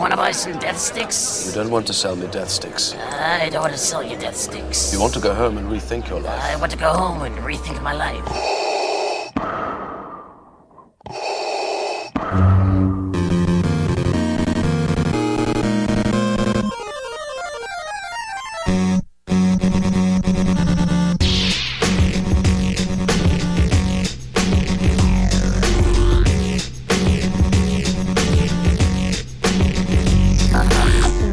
want to buy some death sticks? You don't want to sell me death sticks. I don't want to sell you death sticks. You want to go home and rethink your life. I want to go home and rethink my life.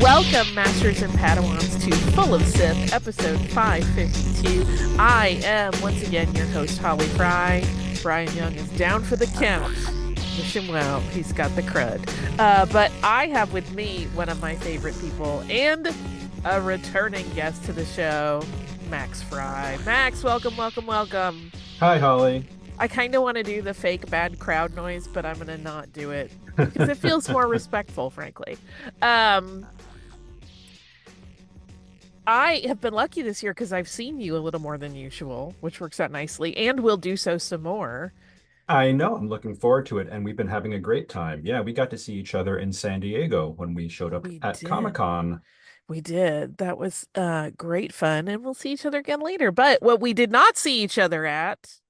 Welcome, Masters and Padawans, to Full of Sith, episode 552. I am, once again, your host, Holly Frey. Brian Young is down for the count. Wish him well. He's got the crud. But I have with me one of my favorite people and a returning guest to the show, Max Frey. Max, welcome, welcome, welcome. Hi, Holly. I kind of want to do the fake bad crowd noise, but I'm going to not do it because it feels more respectful, frankly. I have been lucky this year because I've seen you a little more than usual, which works out nicely, and we'll do so some more. I know. I'm looking forward to it, and we've been having a great time. Yeah, we got to see each other in San Diego when we showed up at Comic-Con. We did. That was great fun, and we'll see each other again later. But what we did not see each other at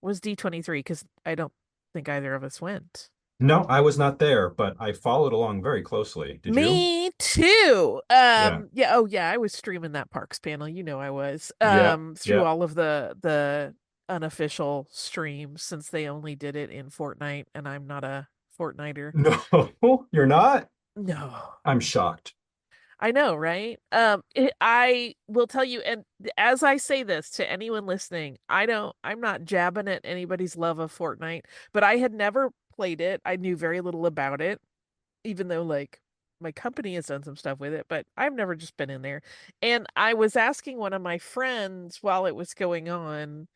was D23 because I don't think either of us went. No, I was not there, but I followed along very closely. Did you? Me too. Yeah. Oh yeah, I was streaming that Parks panel. You know I was. Yeah. Through Yeah. all of the unofficial streams since they only did it in Fortnite, and I'm not a Fortniter. No, you're not? No. I'm shocked. I know, right? I will tell you, and as I say this to anyone listening, I'm not jabbing at anybody's love of Fortnite, but I had never played it. I knew very little about it, even though like my company has done some stuff with it, but I've never just been in there. And I was asking one of my friends while it was going on,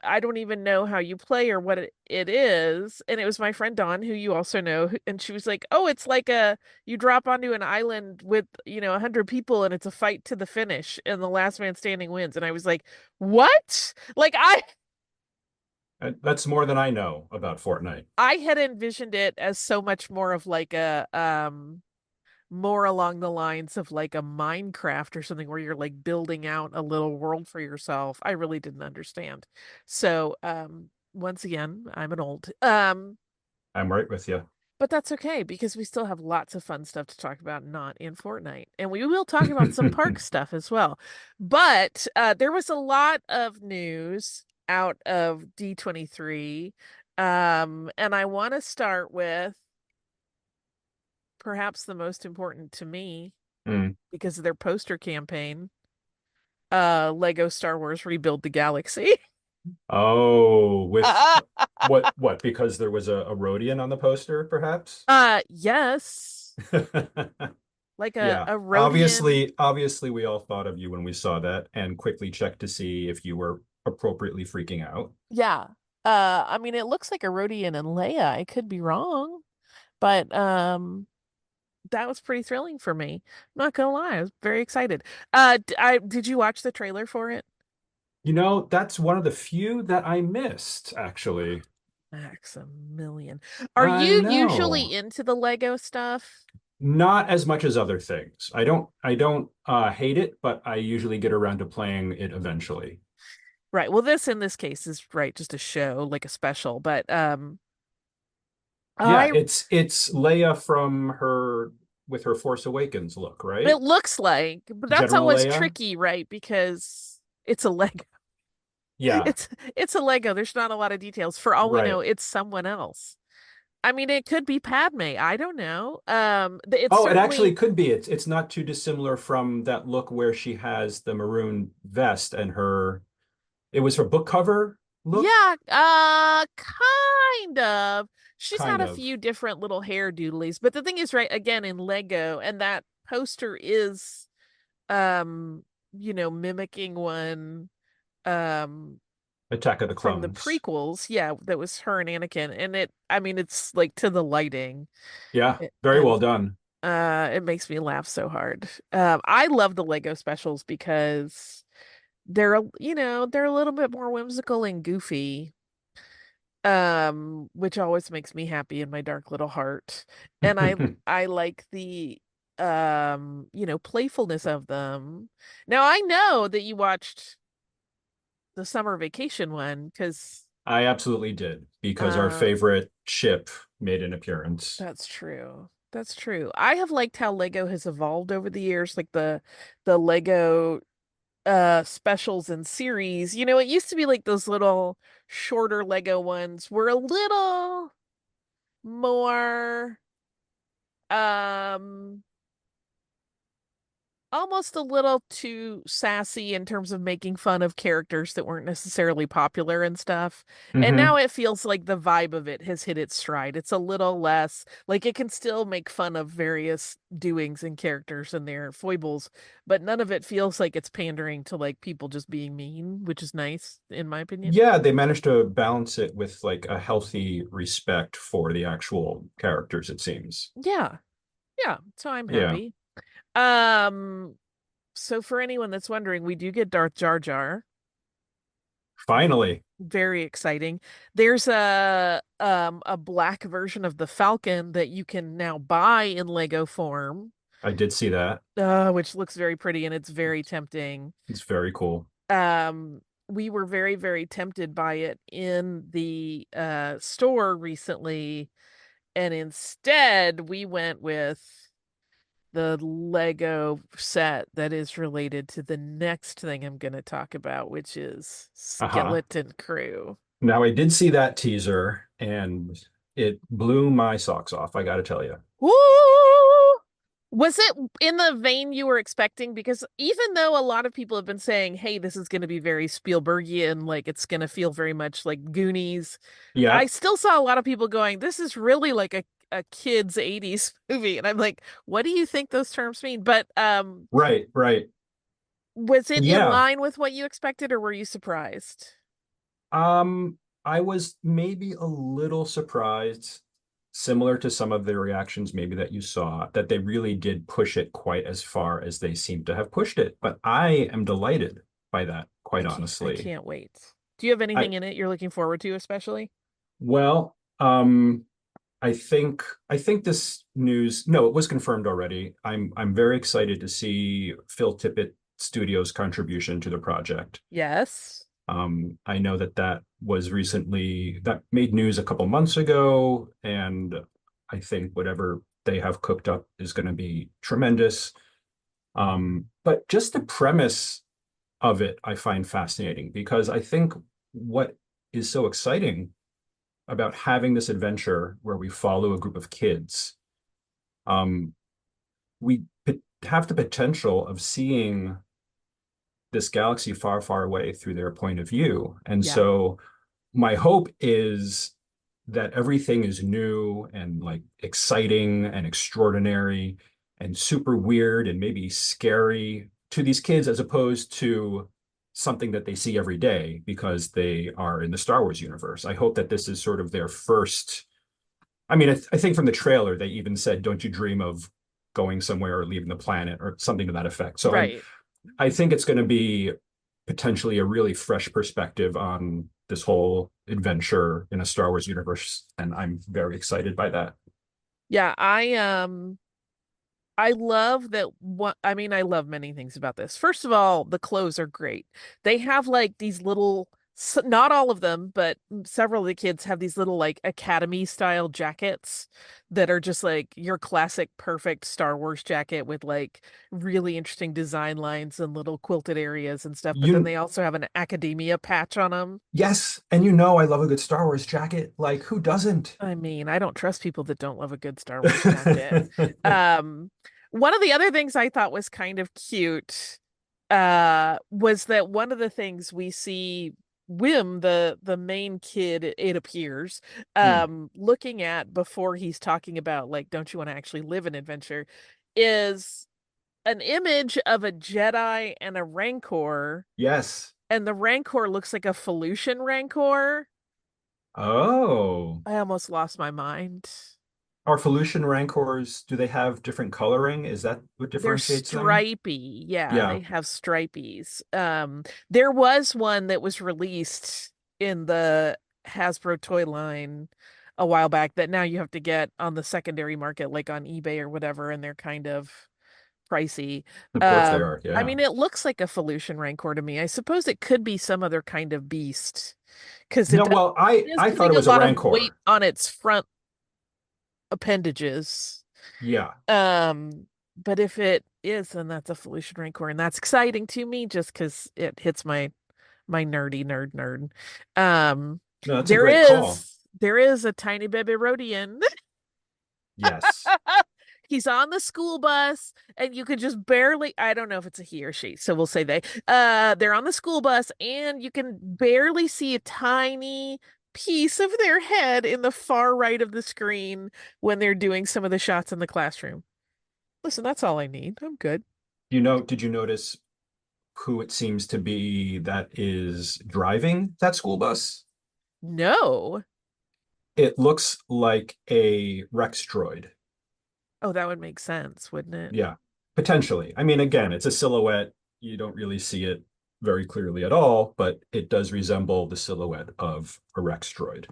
I don't even know how you play or what it is. And it was my friend Dawn, who you also know. And she was like, oh, it's like you drop onto an island with, 100 people and it's a fight to the finish and the last man standing wins. And I was like, what? Like That's more than I know about Fortnite. I had envisioned it as so much more of like more along the lines of like a Minecraft or something where you're like building out a little world for yourself. I really didn't understand. So, once again, I'm an old. I'm right with you. But that's okay because we still have lots of fun stuff to talk about, not in Fortnite. And we will talk about some park stuff as well. But there was a lot of news out of D23. And I want to start with perhaps the most important to me because of their poster campaign, Lego Star Wars Rebuild the Galaxy. Oh, with what? Because there was a Rodian on the poster, perhaps? Yes. Like Yeah. a Rodian. Obviously, we all thought of you when we saw that and quickly checked to see if you were appropriately freaking out. Yeah. I mean, it looks like a Rodian and Leia. I could be wrong, but that was pretty thrilling for me. I'm not gonna lie, I was very excited. Did you watch the trailer for it? That's one of the few that I missed, actually. Maximilian. Are I you know. usually into the Lego stuff? Not as much as other things. I don't hate it, but I usually get around to playing it eventually. Right. Well, this in this case is right, just a show, like a special. But Yeah, it's Leia from her with her Force Awakens look, right? it looks like, but that's General always Leia? tricky, right? Because it's a Lego. Yeah, It's a Lego. There's not a lot of details. For all we know, right. it's someone else. I mean, it could be Padme. I don't know. It's Oh, it actually certainly, could be. It's not too dissimilar from that look where she has the maroon vest and it was her book cover look, yeah, kind of. She's had kind a of. few different little hair doodlies, but the thing is, right, again, in Lego, and that poster is, mimicking one, um, Attack of the from the Clones. prequels. Yeah, that was her and Anakin, and I mean, it's like to the lighting, Yeah, very and well done. it makes me laugh so hard. I love the Lego specials because they're a little bit more whimsical and goofy. which always makes me happy in my dark little heart. And I like the playfulness of them. Now I know that you watched the summer vacation one because I absolutely did because our um favorite ship made an appearance. that's true. That's true. I have liked how Lego has evolved over the years, like the Lego specials and series. It used to be like those little shorter Lego ones were a little more um almost a little too sassy in terms of making fun of characters that weren't necessarily popular and stuff. And now Hmm. it feels like the vibe of it has hit its stride. It's a little less like it can still make fun of various doings and characters and their foibles, but none of it feels like it's pandering to like people just being mean, which is nice in my opinion. Yeah, they managed to balance it with like a healthy respect for the actual characters, it seems. Yeah. Yeah. So I'm Yeah, happy. Um, so for anyone that's wondering, we do get Darth Jar Jar. finally, Very exciting. There's a black version of the Falcon that you can now buy in Lego form, I did see that. which looks very pretty and it's very tempting. It's very cool. We were very, very tempted by it in the store recently, and instead we went with the Lego set that is related to the next thing I'm going to talk about, which is Uh-huh. Skeleton Crew. Now, I did see that teaser and it blew my socks off, I gotta tell you. Woo! Was it in the vein you were expecting? Because even though a lot of people have been saying, hey, this is going to be very Spielbergian, like it's going to feel very much like Goonies, I Yeah, still saw a lot of people going, this is really like a kid's 80s movie. And I'm like, what do you think those terms mean? But right, right. was it in Yeah. line with what you expected or were you surprised? Um, I was maybe a little surprised, similar to some of the reactions maybe that you saw, that they really did push it quite as far as they seem to have pushed it. But I am delighted by that, quite I honestly. can't wait. Do you have I anything in it you're looking forward to, especially? well, I think this news, no, it was confirmed already. I'm very excited to see Phil Tippett Studios' contribution to the project. Yes. I know that that made news a couple months ago, and I think whatever they have cooked up is going to be tremendous. But just the premise of it, I find fascinating because I think what is so exciting about having this adventure where we follow a group of kids, um, we have the potential of seeing this galaxy far, far away through their point of view. And Yeah. so my hope is that everything is new and like exciting and extraordinary and super weird and maybe scary to these kids as opposed to something that they see every day because they are in the Star Wars universe. I hope that this is sort of their first. I mean, I think from the trailer they even said, "Don't you dream of going somewhere or leaving the planet" or something to that effect. So Right. I think it's going to be potentially a really fresh perspective on this whole adventure in a Star Wars universe, and I'm very excited by that. Yeah, I love that what I mean, I love many things about this. First of all, the clothes are great. They have like these little not all of them, but several of the kids have these little like academy style jackets that are just like your classic perfect Star Wars jacket with like really interesting design lines and little quilted areas and stuff. But then You they also have an academia patch on them. Yes, and you know I love a good Star Wars jacket. Like who doesn't? I mean, I don't trust people that don't love a good Star Wars jacket. Um, One of the other things I thought was kind of cute, was that one of the things we see Wim, the main kid, it appears, Hmm. looking at before he's talking about like, don't you want to actually live an adventure, is an image of a Jedi and a Rancor, Yes. and the Rancor looks like a Felucian Rancor. Oh. I almost lost my mind. Are Felucian Rancors, do they have different coloring? Is that what They're differentiates them? stripy. Yeah, Yeah. they have stripies. There was one that was released in the Hasbro toy line a while back that now you have to get on the secondary market, like on eBay or whatever, and they're kind of pricey. Of course they are. I Yeah. mean, it looks like a Felucian Rancor to me. I suppose it could be some other kind of beast because No, well, it is I thought putting it a was a lot of weight Rancor. on its front appendages. Yeah. Um, but if it is, then that's a Felucian Rancor, and that's exciting to me just because it hits my nerdy nerd. Um, No, that's a there great call. is there is a tiny baby Rodian. Yes. He's on the school bus, and you could just barely, I don't know if it's a he or she, so we'll say they. They're on the school bus, and you can barely see a tiny piece of their head in the far right of the screen when they're doing some of the shots in the classroom. Listen, that's all I need. I'm good. Did you notice who it seems to be that is driving that school bus? No. It looks like a Rex droid. Oh, that would make sense, wouldn't it? Yeah, potentially. I mean, again, it's a silhouette. You don't really see it very clearly at all, but it does resemble the silhouette of a Rex droid.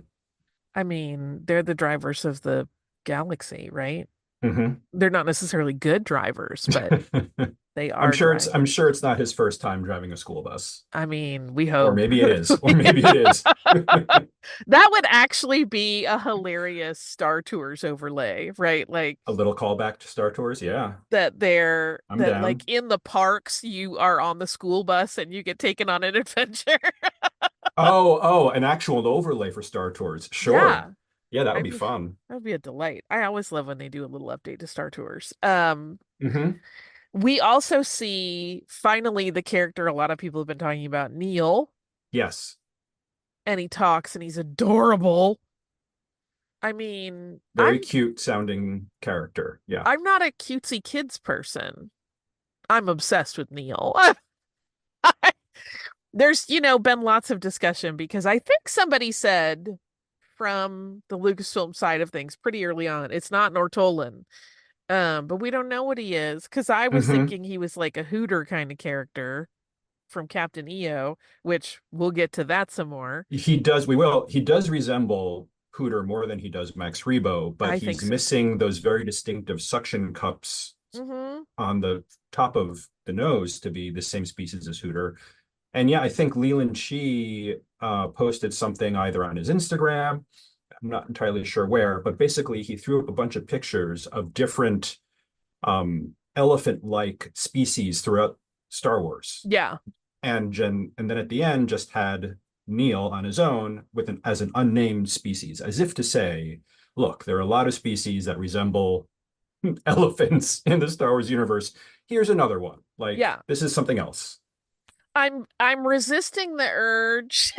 I mean, they're the drivers of the galaxy, right? Hmm. They're not necessarily good drivers, but they are I'm drivers. sure it's not his first time driving a school bus. I mean, we Or hope. maybe it is. Or Yeah. maybe it is. That would actually be a hilarious Star Tours overlay, right? Like A little callback to Star Tours. Yeah, I'm that like down. in the parks you are on the school bus and you get taken on an adventure. Oh, an actual overlay for Star Tours. Sure. Yeah. Yeah, that would I'd be be fun. That'd be a delight. I always love when they do a little update to Star Tours. Hmm. We also see finally the character a lot of people have been talking about, Neil, Yes. and he talks and he's adorable. I mean, Very cute sounding character. Yeah. I'm not a cutesy kids person. I'm obsessed with Neil. There's, been lots of discussion because I think somebody said from the Lucasfilm side of things pretty early on, it's not Nortolan. But we don't know what he is because I was Hmm. thinking he was like a Hooter kind of character from Captain EO, which we'll get to that some more. He does resemble Hooter more than he does Max Rebo, but I think he's so too. missing those very distinctive suction cups Hmm. on the top of the nose to be the same species as Hooter. And yeah, I think Leland Shee posted something either on his Instagram, I'm not entirely sure where, but basically he threw up a bunch of pictures of different elephant-like species throughout Star Wars. Yeah. And then at the end just had Neil on his own with as an unnamed species, as if to say, look, there are a lot of species that resemble elephants in the Star Wars universe. Here's another one. Like Yeah. this is something else. I'm resisting the urge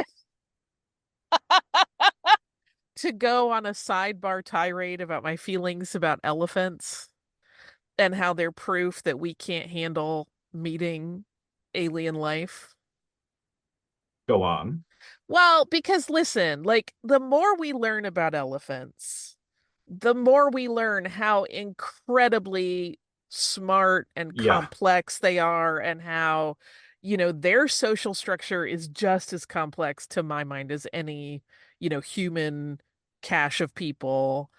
to go on a sidebar tirade about my feelings about elephants and how they're proof that we can't handle meeting alien life. Go on. Well, because listen, like the more we learn about elephants, the more we learn how incredibly smart and Yeah. complex they are and how, their social structure is just as complex to my mind as any, human cache of people.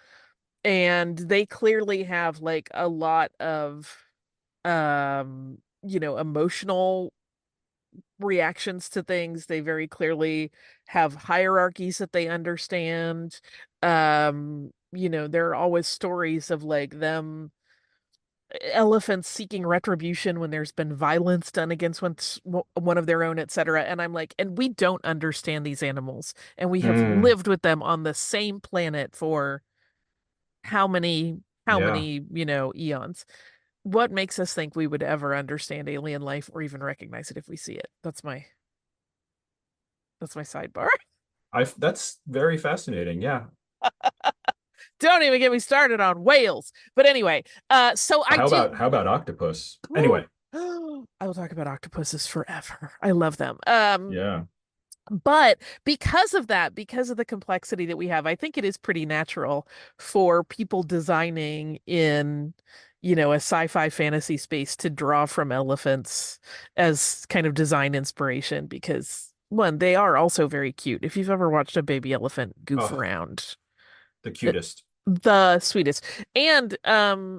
And they clearly have like a lot of emotional reactions to things. They very clearly have hierarchies that they understand. There are always stories of like them elephants seeking retribution when there's been violence done against one of their own, etc. And I'm like, and we don't understand these animals, and we have Mm, lived with them on the same planet for how many yeah. eons. What makes us think we would ever understand alien life or even recognize it if we see it? That's my sidebar. That's very fascinating. Yeah. Don't even get me started on whales. But anyway, so I do. How about octopus? Anyway, I will talk about octopuses forever. I love them. yeah. But because of that, because of the complexity that we have, I think it is pretty natural for people designing in, a sci-fi fantasy space to draw from elephants as kind of design inspiration because One, they are also very cute. If you've ever watched a baby elephant goof Oh, around, the uh, cutest. the sweetest. And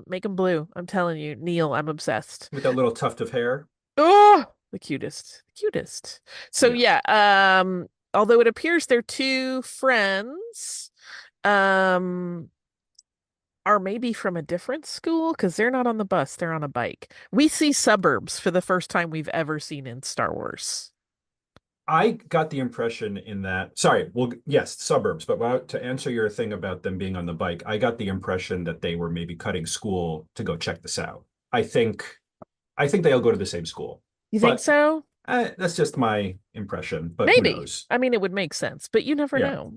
make them blue. I'm telling you, Neil, I'm obsessed. With that little tuft of hair. Oh, the cutest. The cutest. So Yeah. yeah, although it appears they're two friends, um are maybe from a different school because they're not on the bus, they're on a bike. We see suburbs for the first time we've ever seen in Star Wars. I got the impression in that, sorry, well, yes, suburbs, but to answer your thing about them being on the bike, I got the impression that they were maybe cutting school to go check this out. I think, I think they all go to the same school, You think but so? that's just my impression, but who Maybe. knows? I mean, it would make sense, but you never Yeah. know.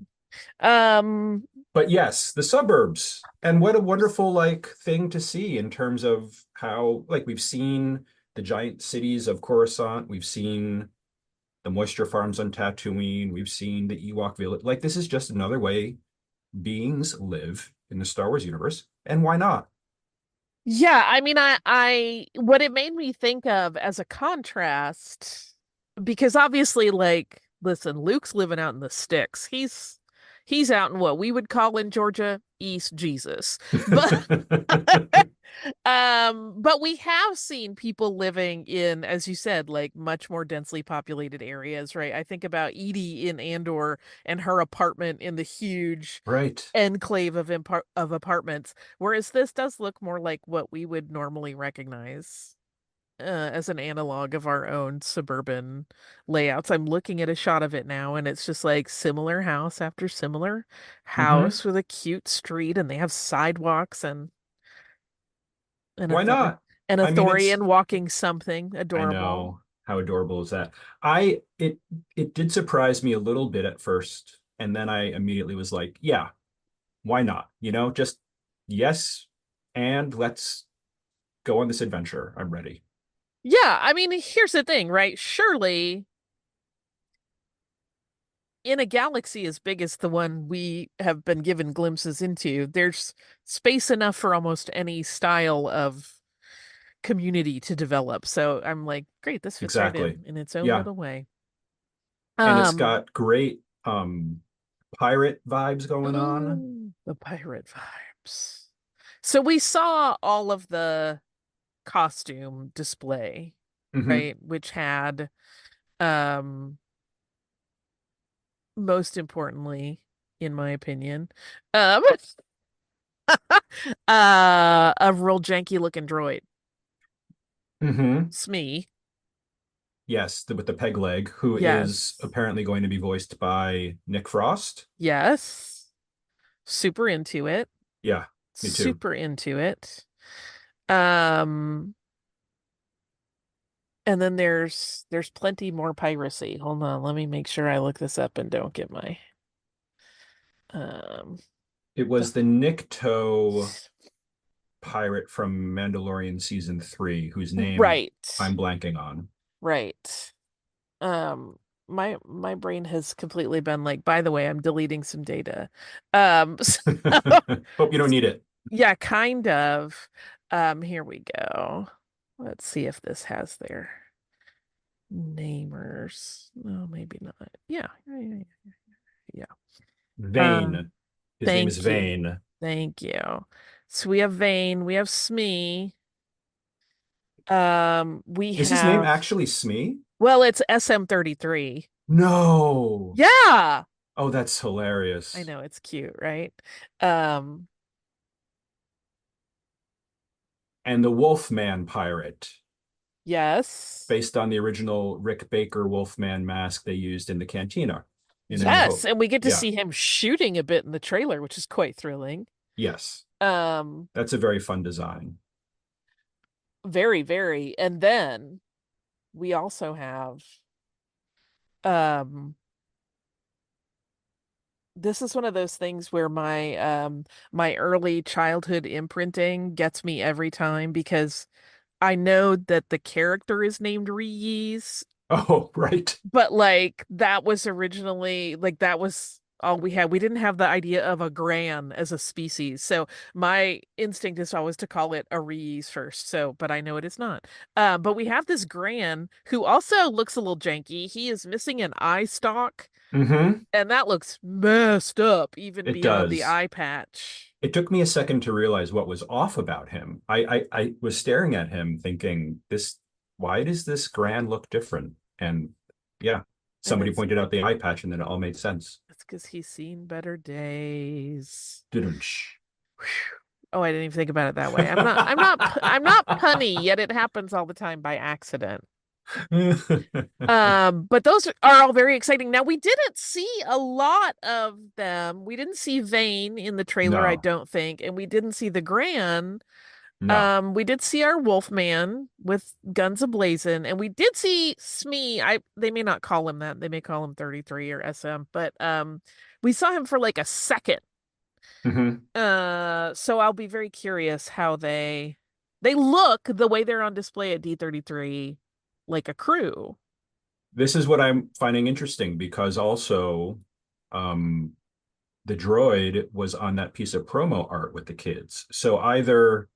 Um, But yes, the suburbs. And what a wonderful like thing to see in terms of how like we've seen the giant cities of Coruscant, we've seen the moisture farms on Tatooine, we've seen the Ewok village. Like this is just another way beings live in the Star Wars universe. And why not? yeah, I mean, what it made me think of as a contrast, because obviously, like, listen, Luke's living out in the sticks. He's out in what we would call in Georgia, East Jesus. But but we have seen people living in, as you said, like much more densely populated areas, right? I think about Edie in Andor and her apartment in the huge Right. enclave of apartments, whereas this does look more like what we would normally recognize as an analog of our own suburban layouts. I'm looking at a shot of it now, and it's just like similar house after similar Hmm. house with a cute street, and they have sidewalks and a Why Thor not? and a I mean, it's Thorian walking something I adorable. know how adorable is that. I it did surprise me a little bit at first, and then I immediately was like, yeah, why not? You know, just yes, and let's go on this adventure. I'm ready. Yeah, I mean, here's the thing, right? Surely in a galaxy as big as the one we have been given glimpses into, there's space enough for almost any style of community to develop. So I'm like, great, this fits right Exactly. in its own Yeah. little way. And it's Um, got great pirate vibes going on. the pirate vibes. So we saw all of the costume display, Hmm. right? Which had um most importantly, in my opinion, um a real janky looking droid. Hmm. Smee. Yes, with the peg leg, who is Yes. apparently going to be voiced by Nick Frost. Yes. Super into it. Yeah, me too. Super into it. Um, and then there's plenty more piracy. Hold on, let me make sure I look this up and don't get my um It was the Nick Toe pirate from Mandalorian season 3, whose name right. I'm blanking on. Right. Um my brain has completely been like, by the way, I'm deleting some data. So, Hope you don't need it. yeah, kind of. Here we go. Let's see if this has their namers. No, maybe not. Yeah, yeah, yeah, yeah. Yeah. Vane. His name is Thank you. Vane. Thank you. So we have Vane, we have Smee. We Is his name have, actually Smee? well, it's SM33. No. Yeah. Oh, that's I hilarious. know it's cute, right? Um, And the Wolfman pirate, yes. based on the original Rick Baker Wolfman mask they used in the cantina in A New Yes, Hope. and we get to Yeah. see him shooting a bit in the trailer, which is quite thrilling. Yes. Um, That's a very fun design. very, very. And then we also have um this is one of those things where my early childhood imprinting gets me every time because I know that the character is named Reese, Oh, right. but like that was originally like that was all we had. We didn't have the idea of a Gran as a species. So my instinct is always to call it a Reese first. So, but I know it is not. But we have this Gran who also looks a little janky. He is missing an eye stalk, Mm-hmm. and that looks messed up, even It beyond the does. eye patch. It took me a second to realize what was off about him. I was staring at him thinking, why does this Grand look different? And yeah, And somebody pointed out the eye patch and then it all made sense. it's because he's seen better days. Didn't. Oh, I didn't even think about it that way. I'm not punny, yet it happens all the time by accident. But those are all very exciting. Now, we didn't see a lot of them. We didn't see Vane in the trailer, I No, don't think, and we didn't see the Gran. no. We did see our Wolfman with guns ablazing, and we did see Smee. They may not call him that. They may call him 33 or SM, but we saw him for like a second. Hmm. So I'll be very curious how they look the way they're on display at D23, like a crew. This is what I'm finding interesting because also um, the droid was on that piece of promo art with the kids. So either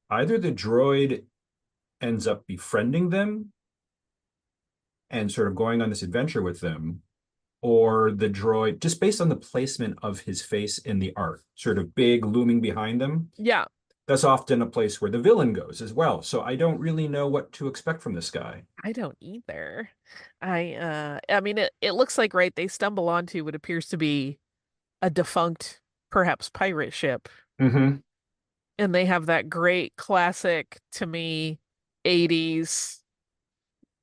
the droid ends up befriending them and sort of going on this adventure with them, or the droid, just based on the placement of his face in the art, sort of big looming behind them, Yeah, that's often a place where the villain goes as well. So I don't really know what to expect from this guy. I don't either. I mean it looks like right they stumble onto what appears to be a defunct, perhaps pirate ship, Mm-hmm. and they have that great classic to me 80s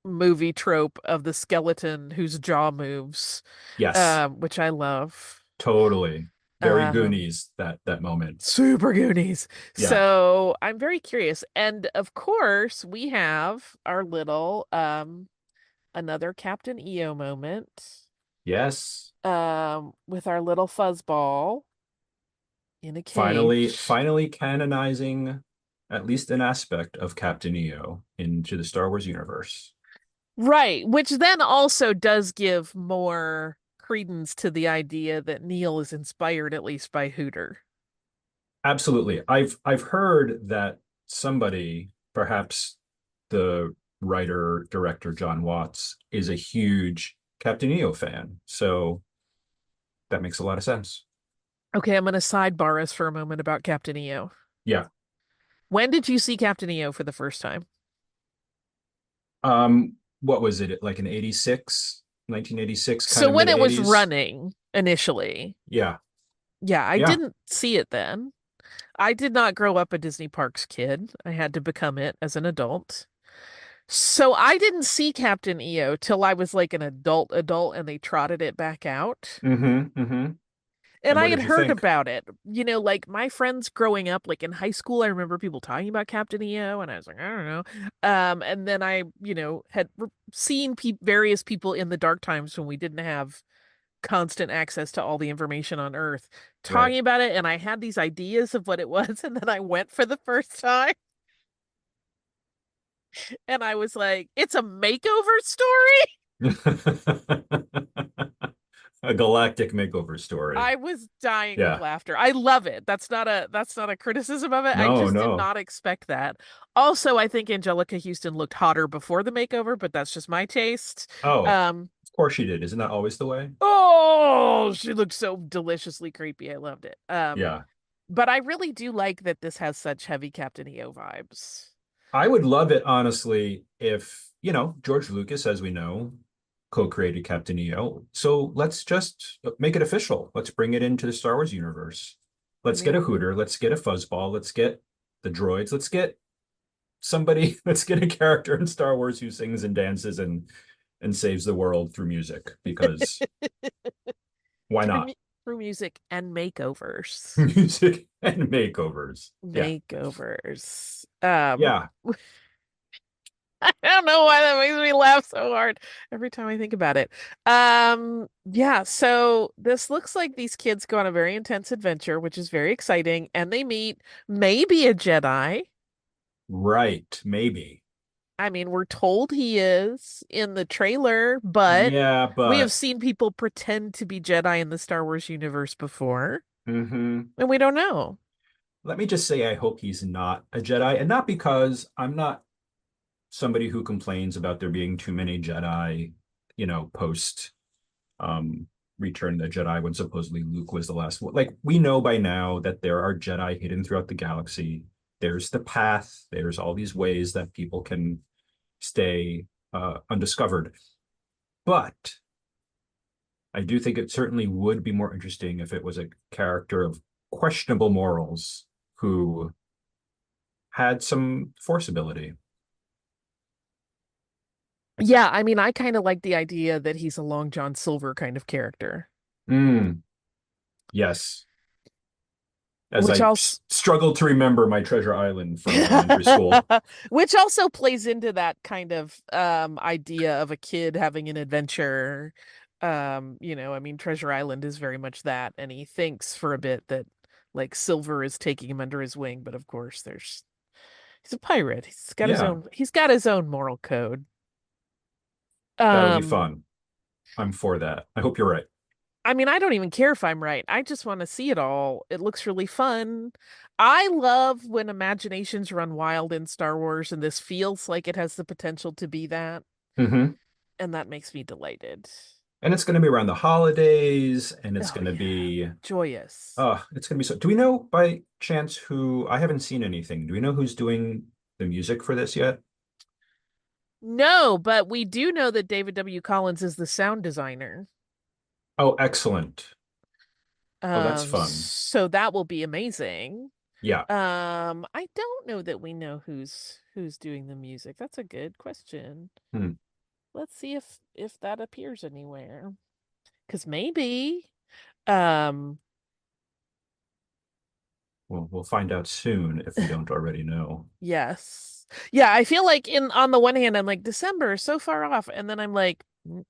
movie trope of the skeleton whose jaw moves, Yes, which I love. totally. Very Um, Goonies, that moment. Super Goonies. Yeah. So I'm very curious. And of course, we have our little another Captain EO moment Yes. with our little fuzzball in a Finally, cage. finally canonizing at least an aspect of Captain EO into the Star Wars universe. Right, which then also does give more credence to the idea that Neil is inspired at least by Hooter. Absolutely. I've heard that somebody, perhaps the writer director John Watts, is a huge Captain EO fan. So that makes a lot of sense. Okay, I'm going to sidebar us for a moment about Captain EO. Yeah. When did you see Captain EO for the first time? What was it? Like an 86, 1986, kind So of when mid it was 80s? running initially. Yeah. Yeah, I Yeah. didn't see it then. I did not grow up a Disney Parks kid. I had to become it as an adult. So I didn't see Captain EO till I was like an adult and they trotted it back out. Mm-hmm. Mm-hmm. And And I what had did you heard think? about it. Like my friends growing up, like in high school, I remember people talking about Captain EO, and I was like, I don't know. And then I, had seen various people in the dark times when we didn't have constant access to all the information on Earth Right. talking about it, and I had these ideas of what it was, and then I went for the first time, and I was like, it's a makeover story. A galactic makeover story. I was dying with Yeah. laughter. I love it. That's not a criticism of it. I No, just did no. not expect that. Also, I think Angelica Houston looked hotter before the makeover, but that's just my taste. Oh, Um, of course she did. Isn't that always the way? oh, she looked so deliciously creepy. I loved it. Yeah. But I really do like that this has such heavy Captain EO vibes. I would love it, honestly, if, George Lucas, as we know, co-created Captain EO. So let's just make it official. Let's bring it into the Star Wars universe. I Let's get a mean, Hooter. Let's get a Fuzzball. Let's get the droids. Let's get somebody, let's get a character in Star Wars who sings and dances and saves the world through music, because why through, not? mu- through music and makeovers. Music and makeovers. Yeah. Makeovers. Yeah. I don't know why that makes me laugh so hard every time I think about it. Yeah, so this looks like these kids go on a very intense adventure, which is very exciting, and they meet maybe a Jedi. Right. Maybe. I mean, we're told he is in the trailer, but Yeah, we have but seen people pretend to be Jedi in the Star Wars universe before, mhm. and we don't know. Let me just say I hope he's not a Jedi, and not because I'm not somebody who complains about there being too many Jedi, post um Return of the Jedi when supposedly Luke was the last one. Like, we know by now that there are Jedi hidden throughout the galaxy. There's the path, there's all these ways that people can stay undiscovered. But I do think it certainly would be more interesting if it was a character of questionable morals who had some force ability. Yeah, I mean, I kind of like the idea that he's a Long John Silver kind of character, Mm, yes. As which I also struggle to remember my Treasure Island from elementary school. which also plays into that kind of idea of a kid having an adventure. I mean, Treasure Island is very much that, and he thinks for a bit that like Silver is taking him under his wing, but of course he's a pirate. Yeah, He's got his own moral code. that would be Um, fun. I'm for that. I hope you're right. I mean, I don't even care if I'm right. I just want to see it all. It looks really fun. I love when imaginations run wild in Star Wars, and this feels like it has the potential to be that, Hmm. and that makes me delighted. And it's going to be around the holidays, and it's Oh going to yeah, be, joyous. it's going to be so. Do we know by chance who, I haven't seen anything. Do we know who's doing the music for this yet? No, but we do know that David W. Collins is the sound designer. Oh, excellent. Oh, that's fun. So that will be amazing. Yeah. I don't know that we know who's doing the music. That's a good question. Hmm. Let's see if that appears anywhere. Because maybe. Um, Well, we'll find out soon if we don't already know. yes. Yeah, I feel like in on the one hand, I'm like, December is so far off, and then I'm like,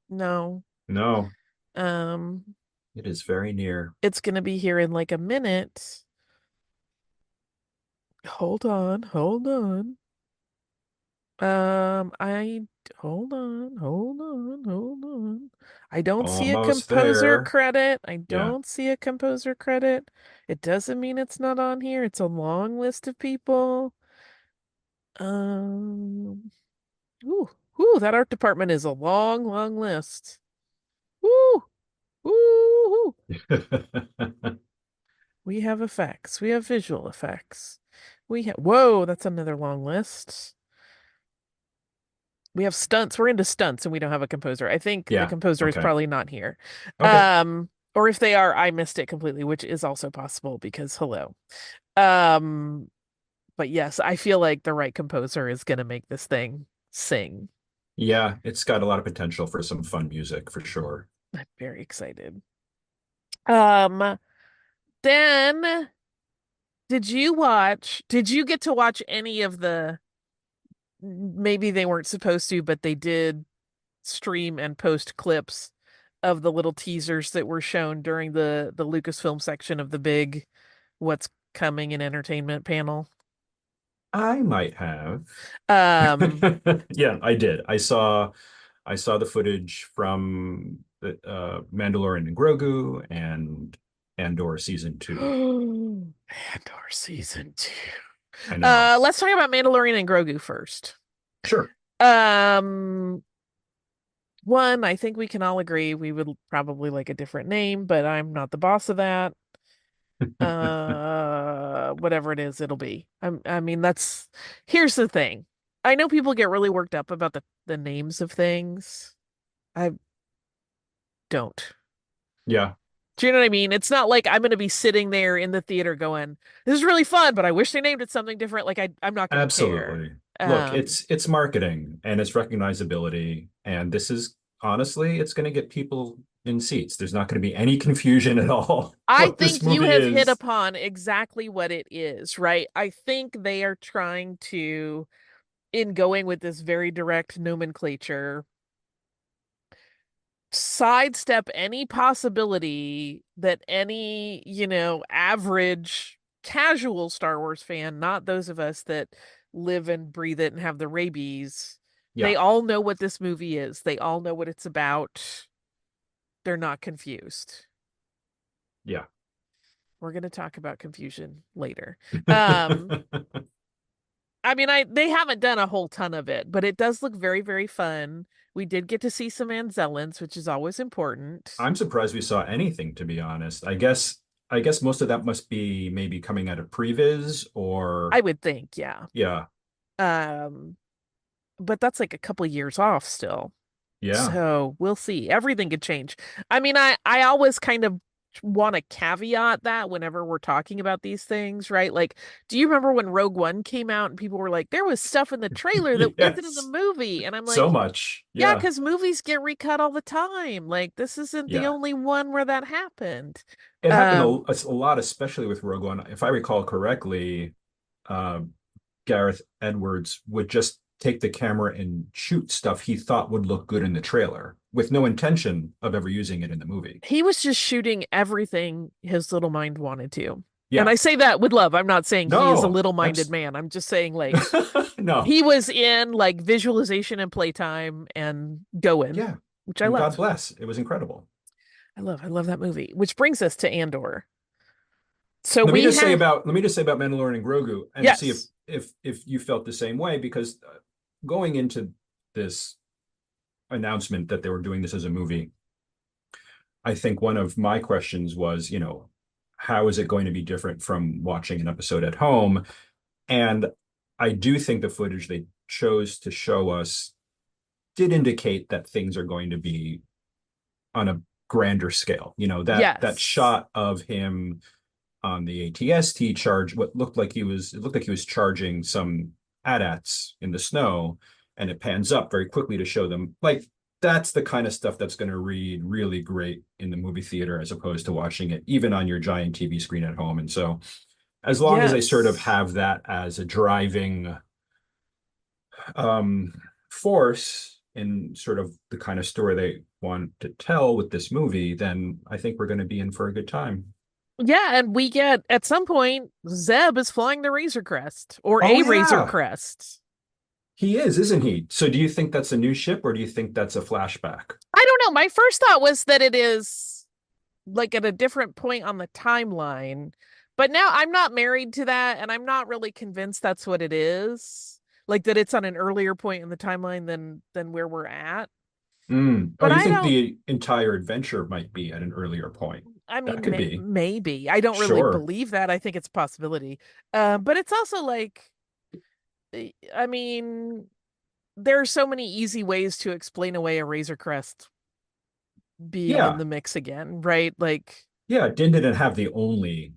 No. No, Um, it is very near. it's gonna be here in like a minute. Hold on. I hold on. I don't see a Almost composer there. credit. I Yeah. don't see a composer credit. It doesn't mean it's not on here. It's a long list of people. Um, that art department is a long, long list. Woo, woo. We have effects. We have visual effects. Whoa, that's another long list. We have stunts. We're into stunts and we don't have a composer. I think the Yeah. composer is Okay. probably not here. Okay. Or if they are, I missed it completely, which is also possible because hello. Um, but yes, I feel like the right composer is gonna make this thing sing. Yeah, it's got a lot of potential for some fun music for sure. I'm very excited. Um, then did you get to watch any of the maybe they weren't supposed to, but they did stream and post clips of the little teasers that were shown during the Lucasfilm section of the big what's coming in entertainment panel. I might have. Um, Yeah, I did. I saw the footage from the Mandalorian and Grogu and Andor season 2. Andor season 2. I know. Let's talk about Mandalorian and Grogu first. Sure. Um, One, I think we can all agree we would probably like a different name, but I'm not the boss of that. Whatever it is, it'll be. I mean, here's the thing. I know people get really worked up about the names of things. I don't. Yeah, Do you know what I mean? It's not like I'm going to be sitting there in the theater going, "This is really fun," but I wish they named it something different. Like I'm not going to care. absolutely. Look, it's marketing and it's recognizability, and this is honestly, it's going to get people in seats. There's not going to be any confusion at all I what this think you movie have hit is. upon exactly what it is, right? I think they are trying to, in going with this very direct nomenclature, sidestep any possibility that any, average casual Star Wars fan, not those of us that live and breathe it and have the rabies. Yeah. They all know what this movie is. They all know what it's about. They're not confused. Yeah. We're going to talk about confusion later. Um, I mean, they haven't done a whole ton of it, but it does look very, very fun. We did get to see some Anzellans, which is always important. I'm surprised we saw anything, to be honest. I guess most of that must be maybe coming out of previs or I would think, yeah. yeah. Um, but that's like a couple years off still. Yeah. So we'll see. Everything could change. I mean, I always kind of want to caveat that whenever we're talking about these things, right? Like, do you remember when Rogue One came out and people were like, there was stuff in the trailer that isn't in the Yes. movie? And I'm So like, much. yeah, Yeah. because movies get recut all the time. Like, this isn't the Yeah. only one where that happened. It happened Um, a lot, especially with Rogue One. If I recall correctly, uh, Gareth Edwards would just take the camera and shoot stuff he thought would look good in the trailer with no intention of ever using it in the movie. he was just shooting everything his little mind wanted to. And Yeah. I say that with love. I'm not saying he is a No. little-minded man. I'm just saying, like, No. he was in like visualization and playtime and going, Yeah. which I And God love. bless. It was incredible. I love that movie. Which brings us to Andor. So Let me we just say have about Mandalorian and Grogu and see yes. if you felt the same way because going into this announcement that they were doing this as a movie, I think one of my questions was, how is it going to be different from watching an episode at home? And I do think the footage they chose to show us did indicate that things are going to be on a grander scale. That Yes. shot of him on the ATST charge, it looked like he was charging some AT-ATs in the snow, and it pans up very quickly to show them. Like, that's the kind of stuff that's going to read really great in the movie theater as opposed to watching it even on your giant TV screen at home. And so as long as they sort of Yes. have that as a driving um, force in sort of the kind of story they want to tell with this movie, then I think we're going to be in for a good time. Yeah, and we get at some point Zeb is flying the Razor Crest or Oh a Razor yeah, Crest. he is, isn't he? So do you think that's a new ship or do you think that's a flashback? I don't know. My first thought was that it is like at a different point on the timeline. But now I'm not married to that, and I'm not really convinced that's what it is. Like that it's on an earlier point in the timeline than where we're at. Oh, But you I think don't the entire adventure might be at an earlier point? I That mean could be. maybe. I don't really Sure. believe that. I think it's a possibility. But it's also like I mean, there are so many easy ways to explain away a Razor Crest being in Yeah. the mix again, right? Like Yeah. Din didn't have the only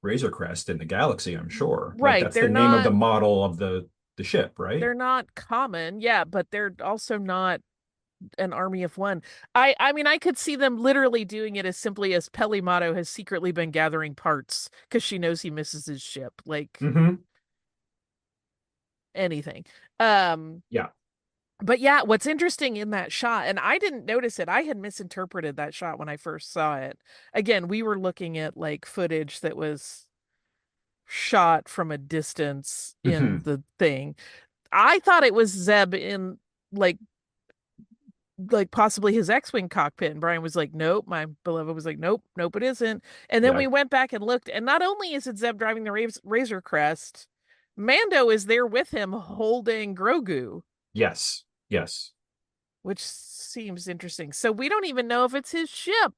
Razor Crest in the galaxy, I'm sure. Like right, that's the name of the model of the ship, right? they're not common, yeah, but they're also not an army of one. I mean, I could see them literally doing it as simply as Pelimato has secretly been gathering parts because she knows he misses his ship. Like Mm-hmm. anything. Um, Yeah. but yeah, what's interesting in that shot, and I didn't notice it, I had misinterpreted that shot when I first saw it. Again, we were looking at like footage that was shot from a distance in Mm-hmm. the thing. I thought it was Zeb in like possibly his X-Wing cockpit, and Brian was like, nope. My beloved was like, nope, nope, it isn't. And then Yeah. we went back and looked, and not only is it Zeb driving the Razor Crest, Mando is there with him holding Grogu, Yes. Yes. which seems interesting. So we don't even know if it's his ship.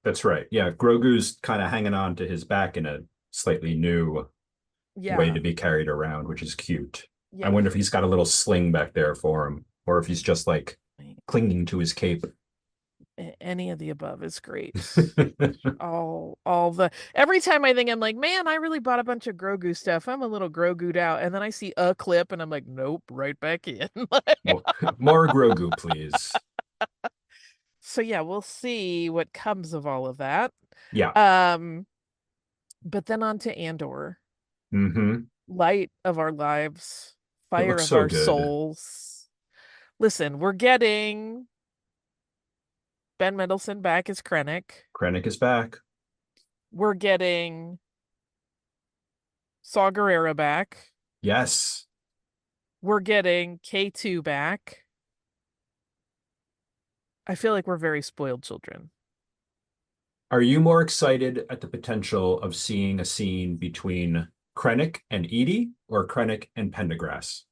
That's right. Yeah. Grogu's kind of hanging on to his back in a slightly new way Yeah. to be carried around, which is cute. I Yeah. wonder if he's got a little sling back there for him, or if he's just like clinging to his cape. Any of the above is great. All the every time I think I'm like, man, I really bought a bunch of Grogu stuff. I'm a little Grogu'd out. And then I see a clip and I'm like, nope, right back in. more, more Grogu, please. So yeah, we'll see what comes of all of that. Yeah. Um, but then on to Andor, Mm-hmm. light of our lives, It fire looks of so our good. souls. Listen, we're getting Ben Mendelsohn back as Krennic. Krennic is back. We're getting Saw Gerrera back. Yes. We're getting K2 back. I feel like we're very spoiled children. Are you more excited at the potential of seeing a scene between Krennic and Edie or Krennic and Pendergrass?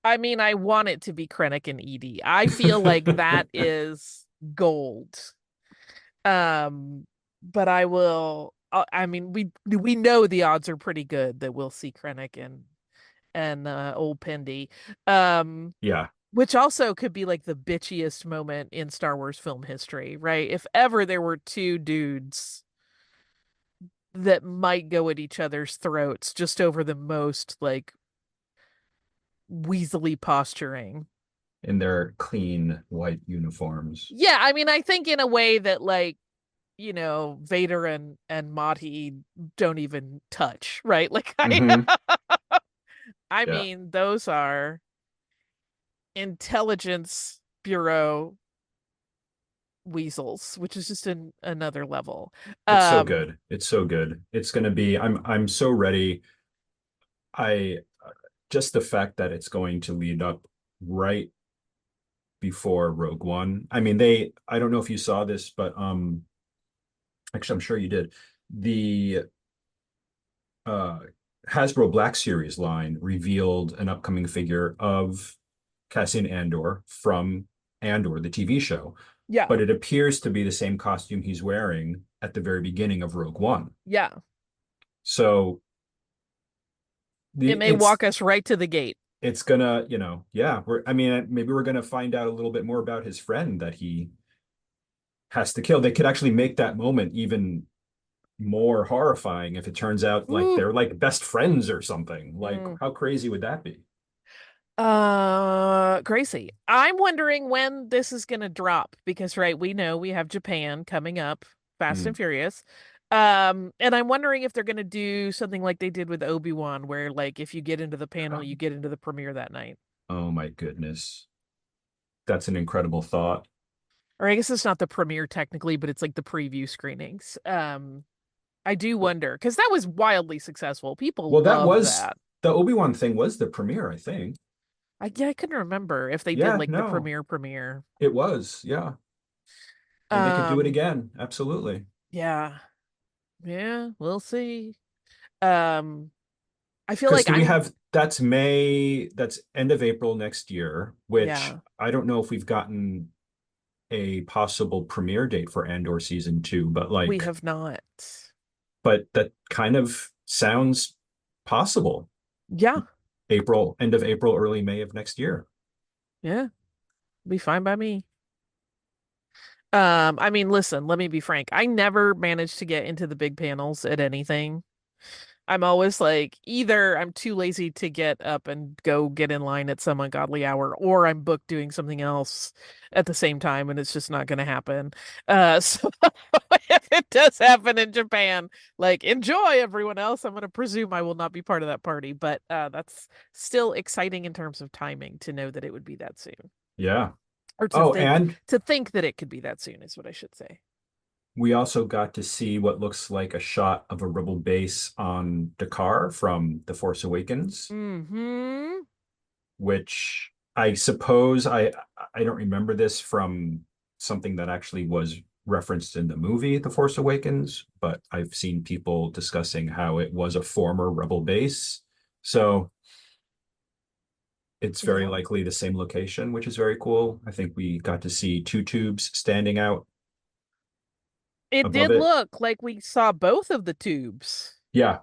I mean, I want it to be Krennic and Edie. I feel like that is gold. Um, but I will. I mean, we know the odds are pretty good that we'll see Krennic and old Pendy. Um, Yeah, which also could be like the bitchiest moment in Star Wars film history, right? If ever there were two dudes that might go at each other's throats just over the most like weaselly posturing. in their clean white uniforms. Yeah, I mean, I think in a way that like, Vader and Mati don't even touch, right? Like Hmm. I Yeah, mean, those are intelligence bureau weasels, which is just another level. it's so Um, good. It's so good. It's gonna be. I'm so ready. I just the fact that it's going to lead up right before Rogue One. I mean, I don't know if you saw this, but actually I'm sure you did. The uh Hasbro Black Series line revealed an upcoming figure of Cassian Andor from Andor, the TV show, yeah, but it appears to be the same costume he's wearing at the very beginning of Rogue One. yeah. So It the may walk us right to the gate. it's gonna, yeah, I mean, maybe we're gonna find out a little bit more about his friend that he has to kill. They could actually make that moment even more horrifying if it turns out like Ooh. they're like best friends or something. Like, Mm. how crazy would that be? Gracie, I'm wondering when this is gonna drop because right, we know we have Japan coming up, Fast and Mm. Furious. And I'm wondering if they're gonna do something like they did with Obi-Wan, where like if you get into the panel, you get into the premiere that night. Oh my goodness. That's an incredible thought. Or I guess it's not the premiere technically, but it's like the preview screenings. I do wonder because that was wildly successful. People Well, that love was that. the Obi-Wan thing was the premiere, I think. Yeah, I couldn't remember if they did Yeah, like the no, premiere. it was. Yeah. And they could do it Um, again. Absolutely. yeah, yeah, we'll see. Um, I feel Because like do we I'm, have that's end of April next year, which yeah, I don't know if we've gotten a possible premiere date for Andor season two, but we like, have not. but that kind of sounds possible. Yeah, End of April, early May of next year. yeah, be fine by me. I mean, listen, let me be frank. I never managed to get into the big panels at anything. I'm always like, either I'm too lazy to get up and go get in line at some ungodly hour, or I'm booked doing something else at the same time, and it's just not going to happen. So if it does happen in Japan, like, enjoy everyone else. I'm going to presume I will not be part of that party, but that's still exciting in terms of timing to know that it would be that soon, Yeah. or Oh, and to think that it could be that soon is what I should say. we also got to see what looks like a shot of a rebel base on Dakar from The Force Awakens, Hmm. which I suppose I don't remember this from something that actually was referenced in the movie The Force Awakens, but I've seen people discussing how it was a former rebel base. So it's very Yeah. likely the same location, which is very cool. I think we got to see two tubes standing out It above did it. look like we saw both of the tubes. Yeah,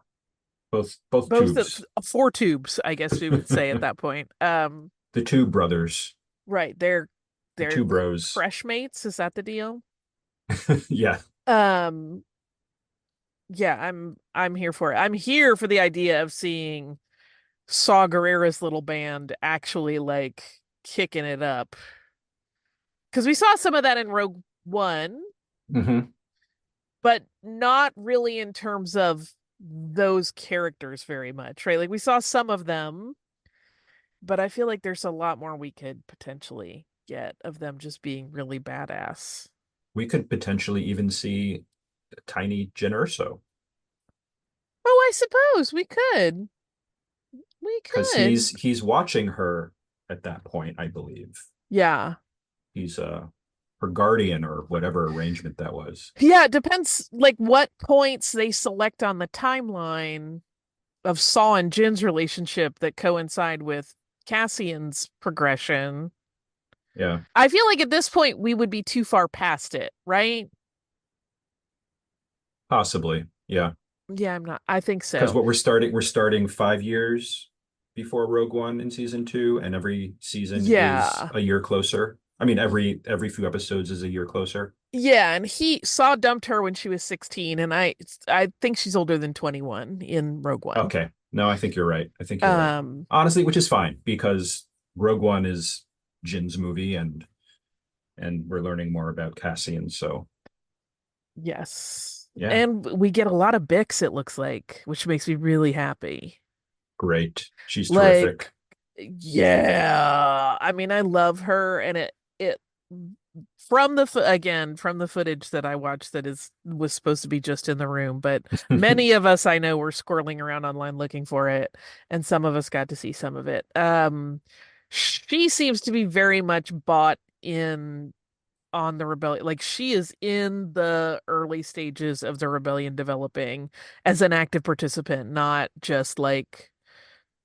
both Both of tubes. four tubes, I guess we would say at that point. The Tube Brothers, Right, the they're Two Bros. fresh mates, is that the deal? Yeah, Um, yeah, I'm here for it. I'm here for the idea of seeing Saw Gerrera's little band actually like kicking it up. Because we saw some of that in Rogue One, hmm but not really in terms of those characters very much, right? Like we saw some of them, but I feel like there's a lot more we could potentially get of them just being really badass. We could potentially even see tiny Jyn Erso. Oh, I suppose we could. We because could. he's watching her at that point, I believe. Yeah. He's her guardian or whatever arrangement that was. Yeah, it depends like what points they select on the timeline of Saw and Jin's relationship that coincide with Cassian's progression. Yeah, I feel like at this point we would be too far past it, right? possibly. Yeah. Yeah, I think Because so. what we're starting 5 years before Rogue One in season two, and every season is Yeah. a year closer. I mean, every few episodes is a year closer. Yeah, and he Saw dumped her when she was 16 and I think she's older than 21 in Rogue One. Okay. No, I think you're right. I think you're right. Um, Honestly, which is fine because Rogue One is Jin's movie and we're learning more about Cassian. So yes. yeah, And we get a lot of Bix, it looks like, which makes me really happy. great. She's Like, terrific. yeah, I mean, I love her, and it from again from the footage that I watched that is was supposed to be just in the room, but many of us I know were squirreling around online looking for it, and some of us got to see some of it. She seems to be very much bought in on the rebellion. Like she is in the early stages of the rebellion developing as an active participant, not just like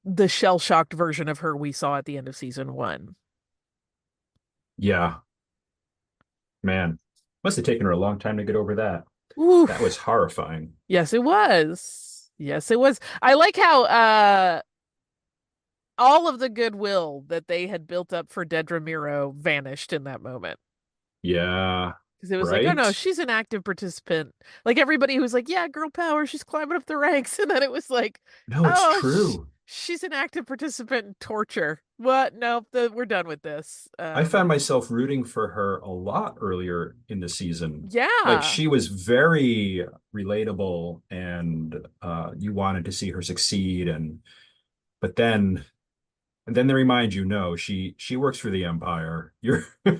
the shell-shocked version of her we saw at the end of season one. Yeah, man. Must have taken her a long time to get over that. That was Oof. horrifying. Yes, it was. Yes, it was. I like how all of the goodwill that they had built up for Dedra Miro vanished in that moment. Yeah, Because it was like, oh no, right? she's an active participant. Like everybody who was like, yeah, girl power, she's climbing up the ranks. And then it was like, No, it's oh, true. she's an active participant in torture. What? Nope, we're done with this. I found myself rooting for her a lot earlier in the season. Like Yeah. she was very relatable and you wanted to see her succeed but then they remind you, no, she works for the Empire. You're Yeah,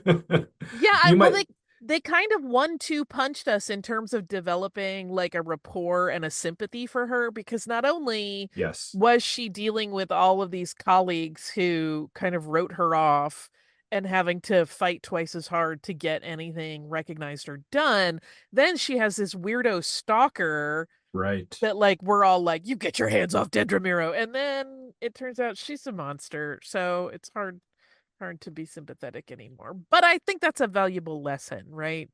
you well, might they kind of 1-2 punched us in terms of developing like a rapport and a sympathy for her because not only yes, was she dealing with all of these colleagues who kind of wrote her off and having to fight twice as hard to get anything recognized or done, then she has this weirdo stalker right. that like we're all like, you get your hands off Dendramiro, and then it turns out she's a monster, so it's hard to be sympathetic anymore. But I think that's a valuable lesson, right?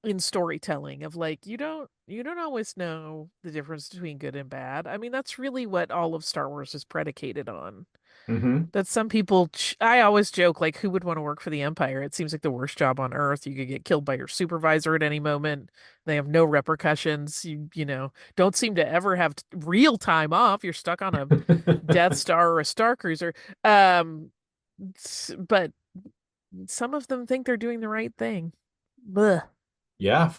In storytelling of like you don't always know the difference between good and bad. I mean, that's really what all of Star Wars is predicated on. Hmm. That some people I always joke like who would want to work for the Empire? It seems like the worst job on earth. You could get killed by your supervisor at any moment. They have no repercussions. You don't seem to ever have real time off. You're stuck on a Death Star or a Star Cruiser. Um but some of them think they're doing the right thing. Blech. Yeah,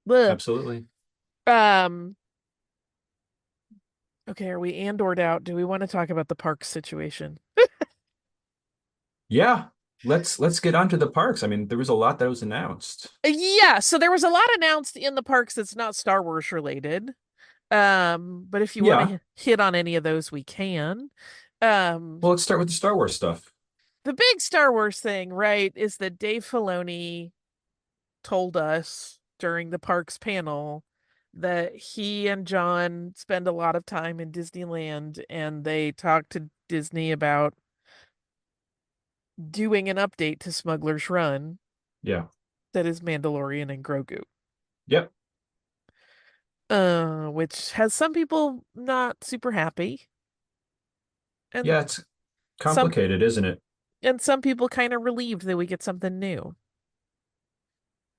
Blech. absolutely. Um, okay, are we Andored out? Do we want to talk about the park situation? Yeah, let's get onto the parks. I mean, there was a lot that was announced. Yeah, so there was a lot announced in the parks that's not Star Wars related. But if you want Yeah. to hit on any of those, we can. Um, Well, let's start with the Star Wars stuff. the big Star Wars thing, right, is that Dave Filoni told us during the parks panel that he and John spend a lot of time in Disneyland and they talked to Disney about doing an update to Smuggler's Run Yeah. that is Mandalorian and Grogu. Yep. Which has some people not super happy and Yeah, it's some complicated, isn't it? some people kind of relieved that we get something new.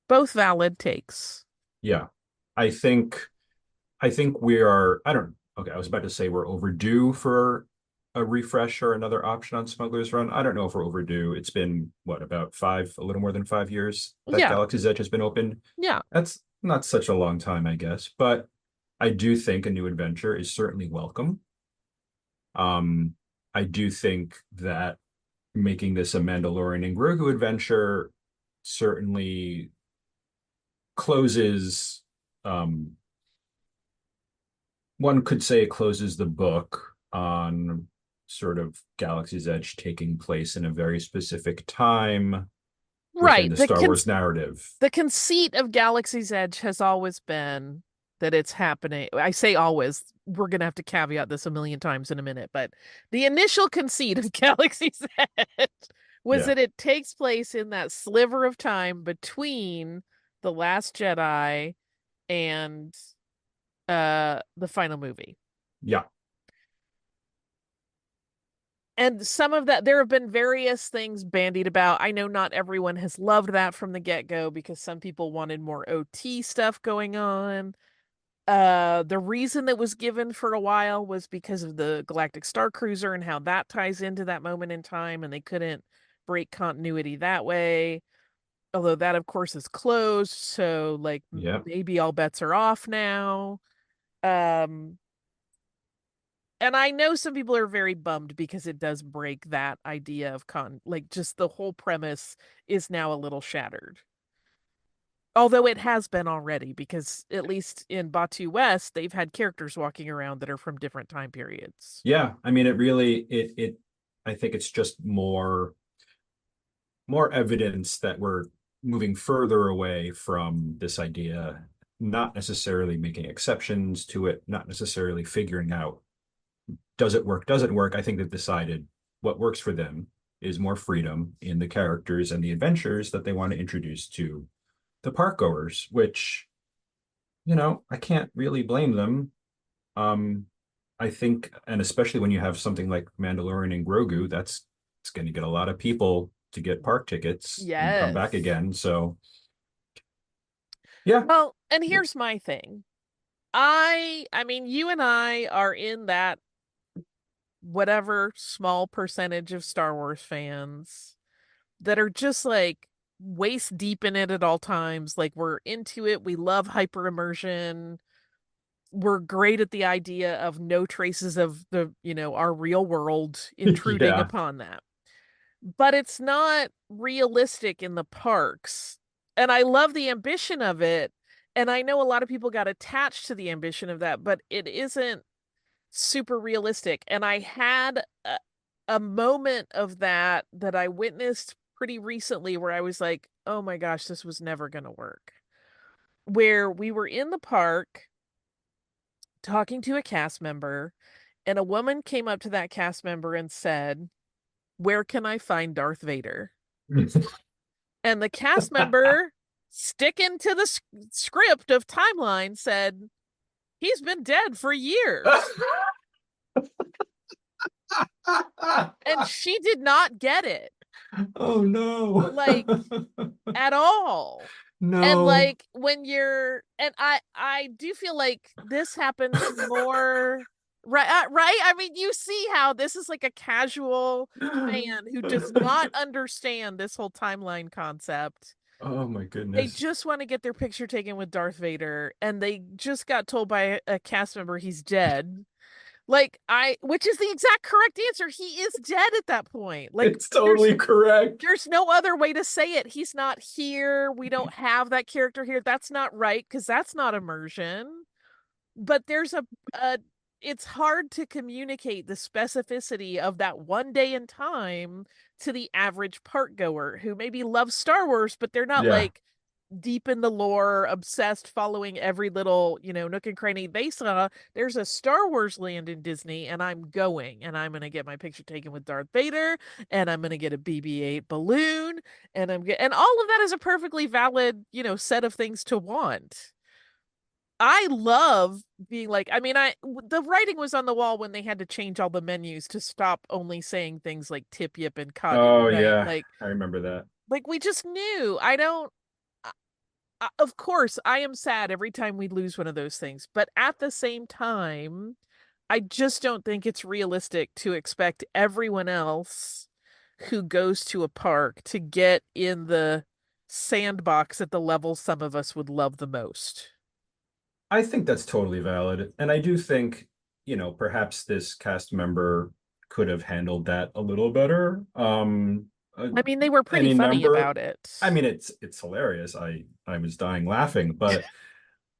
Both valid takes. Yeah. I think I think we are, I don't, okay, I was about to say we're overdue for a refresh or another option on Smuggler's Run. I don't know if we're overdue. It's been what, about a little more than 5 years that Yeah, Galaxy's Edge has been open. yeah. That's not such a long time, I guess, but I do think a new adventure is certainly welcome. Um, I do think that making this a Mandalorian and Grogu adventure certainly closes, one could say it closes the book on sort of Galaxy's Edge taking place in a very specific time within Right. the Star Wars narrative. The conceit of Galaxy's Edge has always been that it's happening. I say always, we're going to have to caveat this a million times in a minute, but the initial conceit of Galaxy's Edge was that it takes place in that sliver of time between The Last Jedi and the final movie. Yeah. And some of that, there have been various things bandied about. I know not everyone has loved that from the get-go because some people wanted more OT stuff going on. The reason that was given for a while was because of the Galactic Star Cruiser and how that ties into that moment in time, and they couldn't break continuity that way. Although that, of course, is closed, so like maybe all bets are off now. And I know some people are very bummed because it does break that idea of like just the whole premise is now a little shattered. Although it has been already, because at least in Batu West, they've had characters walking around that are from different time periods. Yeah, I mean, I think it's just more evidence that we're moving further away from this idea, not necessarily making exceptions to it, not necessarily figuring out, does it work, doesn't work. I think they've decided what works for them is more freedom in the characters and the adventures that they want to introduce to the park goers, which, I can't really blame them. I think, and especially when you have something like Mandalorian and Grogu, it's going to get a lot of people to get park tickets and come back again. So, yeah. Well, and here's my thing. I mean, you and I are in that whatever small percentage of Star Wars fans that are just like waist deep in it at all times. Like, we're into it. We love hyper immersion. We're great at the idea of no traces of the, our real world intruding upon that. But it's not realistic in the parks. And I love the ambition of it. And I know a lot of people got attached to the ambition of that, but it isn't super realistic. And I had a moment of that I witnessed pretty recently where I was like, oh my gosh, this was never going to work. Where we were in the park talking to a cast member, and a woman came up to that cast member and said, "Where can I find Darth Vader?" And the cast member, sticking to the script of timeline, said, "He's been dead for years." And she did not get it. Oh no. Like, at all. No. And like when you're, and I do feel like this happens more, right? I mean, you see how this is like a casual fan who does not understand this whole timeline concept. Oh my goodness. They just want to get their picture taken with Darth Vader, and they just got told by a cast member he's dead. Which is the exact correct answer. He is dead at that point. Like, it's totally correct. There's no other way to say it. He's not here. We don't have that character here. That's not right, because that's not immersion. But there's it's hard to communicate the specificity of that one day in time to the average park goer who maybe loves Star Wars, but they're not like deep in the lore, obsessed, following every little, nook and cranny. They saw there's a Star Wars land in Disney, and I'm going, and I'm going to get my picture taken with Darth Vader, and I'm going to get a BB-8 balloon, and and all of that is a perfectly valid, set of things to want. I love being like, I mean, the writing was on the wall when they had to change all the menus to stop only saying things like tip yip and kadu. Oh, right? yeah. Like, I remember that. Like, we just knew. Of course, I am sad every time we lose one of those things. But at the same time, I just don't think it's realistic to expect everyone else who goes to a park to get in the sandbox at the level some of us would love the most. I think that's totally valid. And I do think, perhaps this cast member could have handled that a little better. I mean, they were pretty funny about it. I mean, it's hilarious. I was dying laughing, but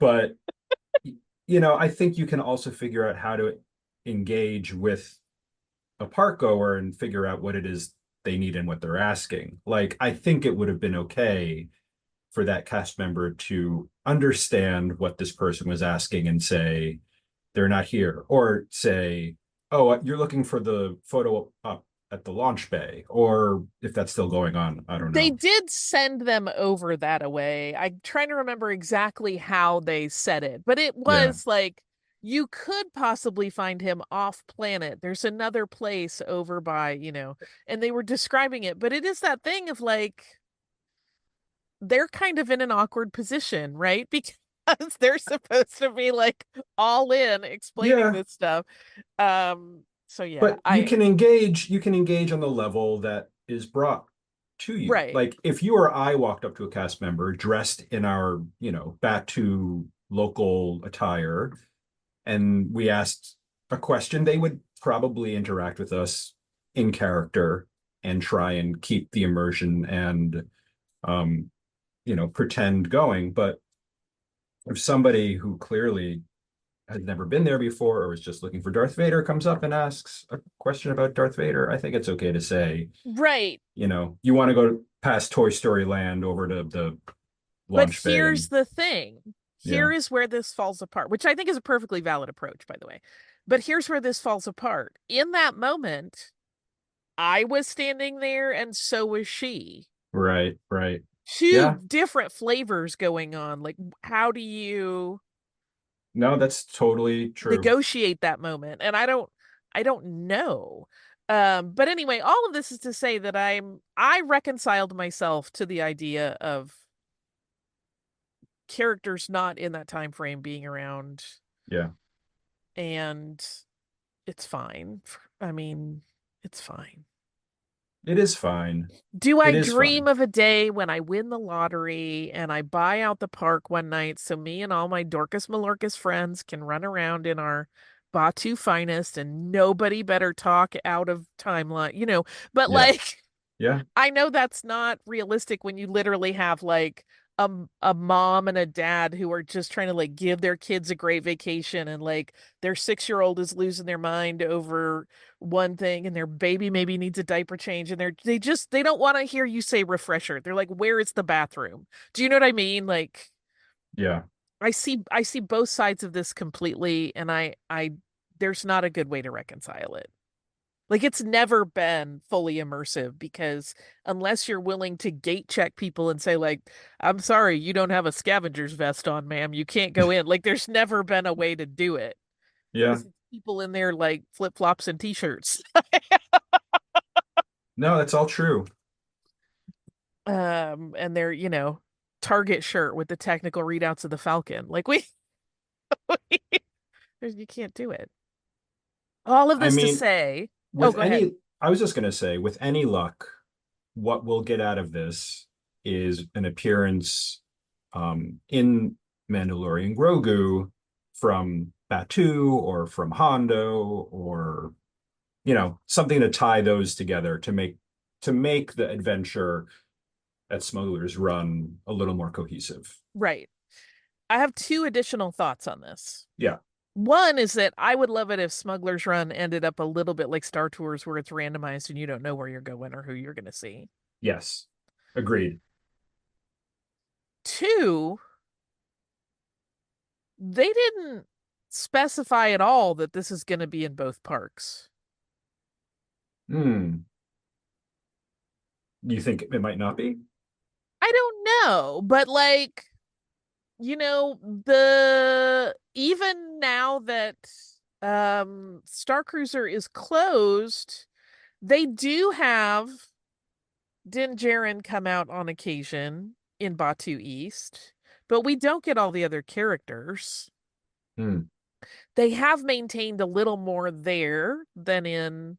I think you can also figure out how to engage with a park goer and figure out what it is they need and what they're asking. Like, I think it would have been okay for that cast member to understand what this person was asking and say, they're not here, or say, oh, you're looking for the photo up at the launch bay, or if that's still going on, I don't They know. did send them over that away. I'm trying to remember exactly how they said it, but it Yeah. was like you could possibly find him off planet. There's another place over by, and they were describing it, but it is that thing of like they're kind of in an awkward position, right? Because they're supposed to be like all in explaining Yeah, this stuff. So yeah, but you can engage on the level that is brought to you. right. Like if you or I walked up to a cast member dressed in our, Batu local attire and we asked a question, they would probably interact with us in character and try and keep the immersion and pretend going. But if somebody who clearly has never been there before or is just looking for Darth Vader comes up and asks a question about Darth Vader, I think it's okay to say, Right. you want to go past Toy Story Land over to the But launch bay here's and the thing. yeah, Here is where this falls apart, which I think is a perfectly valid approach, by the way. But here's where this falls apart. In that moment, I was standing there and so was she. right, right. Two Yeah, different flavors going on. Like, how do you no, that's totally true. negotiate that moment? And I don't know. But anyway, all of this is to say that I reconciled myself to the idea of characters not in that time frame being around, Yeah, and it's fine. I mean, it's fine. it is fine. Do It I is dream fine. of a day when I win the lottery and I buy out the park one night so me and all my Dorcas Malorcas friends can run around in our Batu finest and nobody better talk out of timeline, but Yeah, like yeah, I know that's not realistic when you literally have like a mom and a dad who are just trying to like give their kids a great vacation, and like their 6-year-old is losing their mind over one thing and their baby maybe needs a diaper change, and they don't want to hear you say refresher. They're like, where is the bathroom? Do you know what I mean? Like yeah. I see both sides of this completely, and I there's not a good way to reconcile it. Like it's never been fully immersive because unless you're willing to gate check people and say like, I'm sorry, you don't have a scavenger's vest on, ma'am. You can't go in. Like there's never been a way to do it Yeah. because it's people in there like flip-flops and t-shirts. No, that's all true. And they're, Target shirt with the technical readouts of the Falcon. Like you can't do it. All of I this to mean, say, oh, with go ahead. any, I was just going to say, with any luck, what we'll get out of this is an appearance in Mandalorian Grogu from Batu or from Hondo or something to tie those together to make the adventure at Smuggler's Run a little more cohesive. Right. I have two additional thoughts on this. Yeah. One is that I would love it if Smuggler's Run ended up a little bit like Star Tours, where it's randomized and you don't know where you're going or who you're going to see. Yes. Agreed. Two, they didn't specify at all that this is going to be in both parks. Hmm. You think it might not be? I don't know, but like, the even now that Star Cruiser is closed, they do have Din Djarin come out on occasion in Batu East, but we don't get all the other characters. Hmm. They have maintained a little more there than in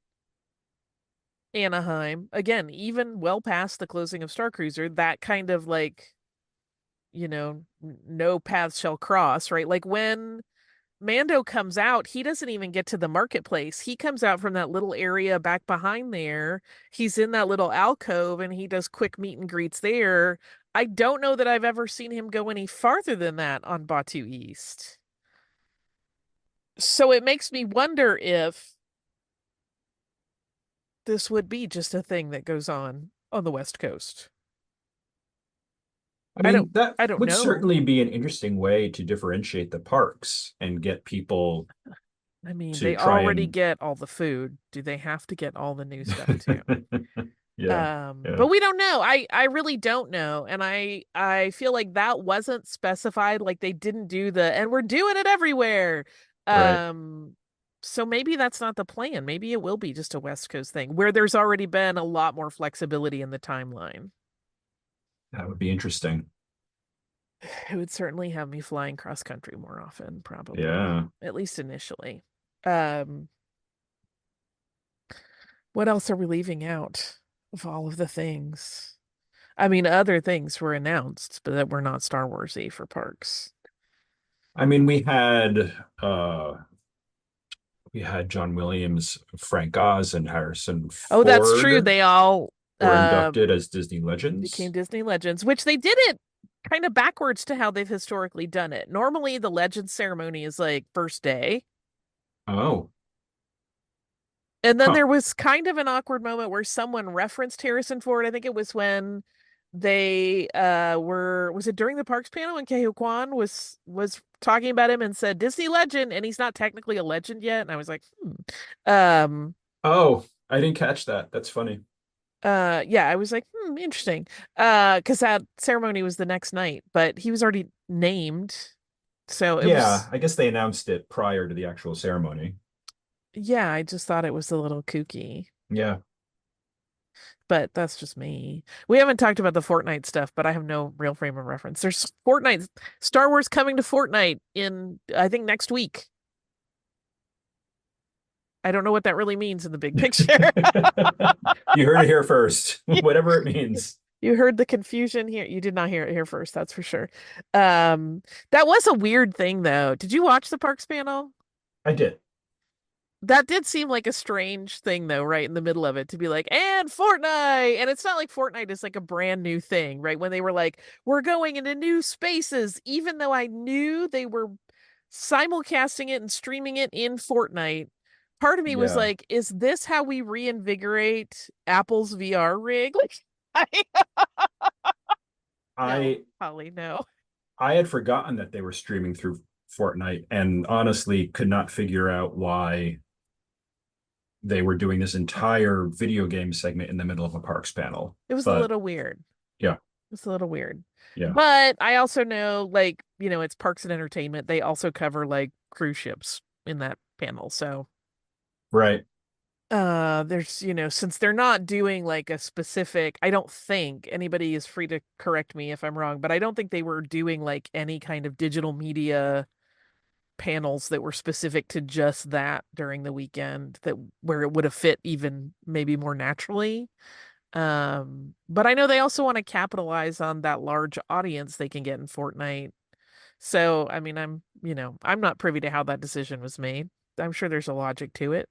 Anaheim. Again, even well past the closing of Star Cruiser, that kind of like, no paths shall cross, right? Like when Mando comes out, he doesn't even get to the marketplace. He comes out from that little area back behind there. He's in that little alcove and he does quick meet and greets there. I don't know that I've ever seen him go any farther than that on Batu East. So it makes me wonder if this would be just a thing that goes on the West Coast. I I don't mean, that I don't would know. certainly be an interesting way to differentiate the parks and get people I mean, to they try already and get all the food. Do they have to get all the new stuff too? yeah, yeah, But we don't know. I really don't know. And I feel like that wasn't specified, like they didn't do the and we're doing it everywhere. right. Um so maybe that's not the plan. Maybe it will be just a West Coast thing where there's already been a lot more flexibility in the timeline. That would be interesting. It would certainly have me flying cross country more often, probably, Yeah. at least initially. Um, what else are we leaving out of all of the things? I mean, other things were announced, but that were not Star Warsy for parks. I mean, uh we had John Williams, Frank Oz, and Harrison Oh, that's true. Ford They all were inducted as Disney became Legends. Disney Legends, which they did it kind of backwards to how they've historically done it. Normally, the Legends ceremony is like first day. Oh, And then huh. there was kind of an awkward moment where someone referenced Harrison Ford. I think it was when they were was it during the Parks panel when Kehu Kwan was talking about him and said Disney legend and he's not technically a legend yet. And I was like, Um Oh, I didn't catch that. That's funny. yeah, I was like, interesting. Because that ceremony was the next night, but he was already named. So it Yeah, was I guess they announced it prior to the actual ceremony. yeah, I just thought it was a little kooky. Yeah. But that's just me. We haven't talked about the Fortnite stuff, but I have no real frame of reference. There's Fortnite, Star Wars coming to Fortnite in, I think, next week. I don't know what that really means in the big picture. You heard it here first, whatever it means. You heard the confusion here. You did not hear it here first, that's for sure. Um, that was a weird thing, though. Did you watch the Parks panel? I did. That did seem like a strange thing, though, right in the middle of it to be like, and Fortnite. And it's not like Fortnite is like a brand new thing, right? When they were like, we're going into new spaces, even though I knew they were simulcasting it and streaming it in Fortnite, part of me was Yeah. like, is this how we reinvigorate Apple's VR rig? Like, no, I Holly, no. I had forgotten that they were streaming through Fortnite and honestly could not figure out why they were doing this entire video game segment in the middle of a parks panel. It was a But little weird. yeah, It's a little weird. yeah. But I also know, like, it's Parks and Entertainment. They also cover like cruise ships in that panel. So, Right. there's, since they're not doing like a specific, I don't think anybody is free to correct me if I'm wrong, but I don't think they were doing like any kind of digital media panels that were specific to just that during the weekend that where it would have fit even maybe more naturally. But I know they also want to capitalize on that large audience they can get in Fortnite. So, I mean, I'm not privy to how that decision was made. I'm sure there's a logic to it.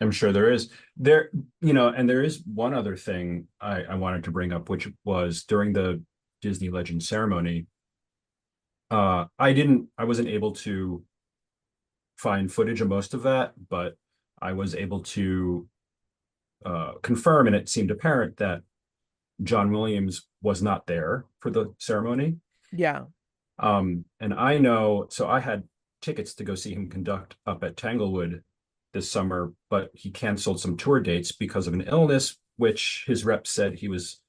I'm sure there is. And there is one other thing I wanted to bring up, which was during the Disney Legend ceremony. I wasn't able to find footage of most of that, but I was able to confirm, and it seemed apparent that John Williams was not there for the ceremony. Yeah. And I know, so I had tickets to go see him conduct up at Tanglewood this summer, but he canceled some tour dates because of an illness, which his rep said he was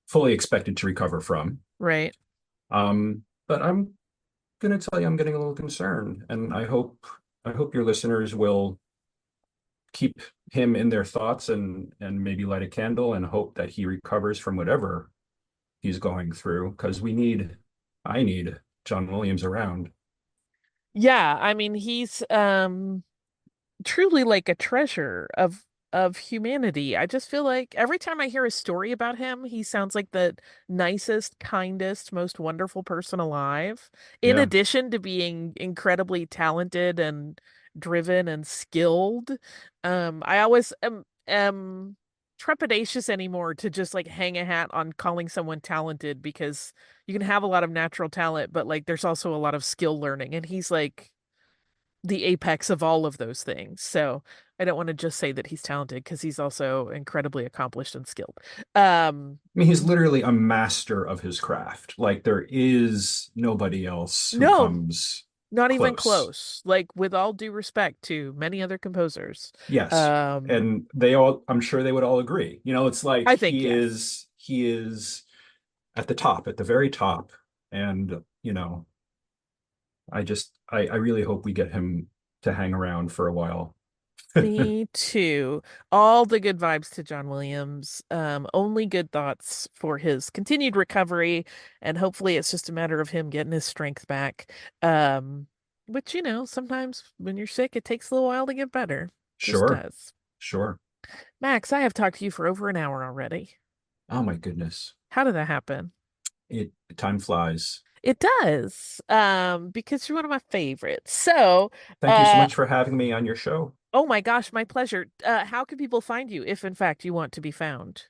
fully expected to recover from. Right. But I'm gonna tell you, I'm getting a little concerned, and I hope your listeners will keep him in their thoughts and maybe light a candle and hope that he recovers from whatever he's going through because I need John Williams around. Yeah, I mean, he's truly like a treasure of humanity. I just feel like every time I hear a story about him, he sounds like the nicest, kindest, most wonderful person alive. In Yeah, addition to being incredibly talented and driven and skilled. I always am trepidatious anymore to just like hang a hat on calling someone talented because you can have a lot of natural talent, but like there's also a lot of skill learning. And he's like the apex of all of those things. So I don't want to just say that he's talented because he's also incredibly accomplished and skilled. I mean, he's literally a master of his craft. Like there is nobody else who No, comes not even close. close. Like with all due respect to many other composers. Yes. Um, And they all, I'm sure they would all agree. You know, it's like I think yes. he is at the top, at the very top. And, you know, I really hope we get him to hang around for a while. Me too. All the good vibes to John Williams. Only good thoughts for his continued recovery, and hopefully it's just a matter of him getting his strength back. Um, which, sometimes when you're sick, it takes a little while to get better. Just Sure, does. sure. Max, I have talked to you for over an hour already. Oh my goodness. How did that happen? Time flies. It does. Because you're one of my favorites. So, Thank you so uh, much for having me on your show. oh my gosh, my pleasure. How can people find you if in fact you want to be found?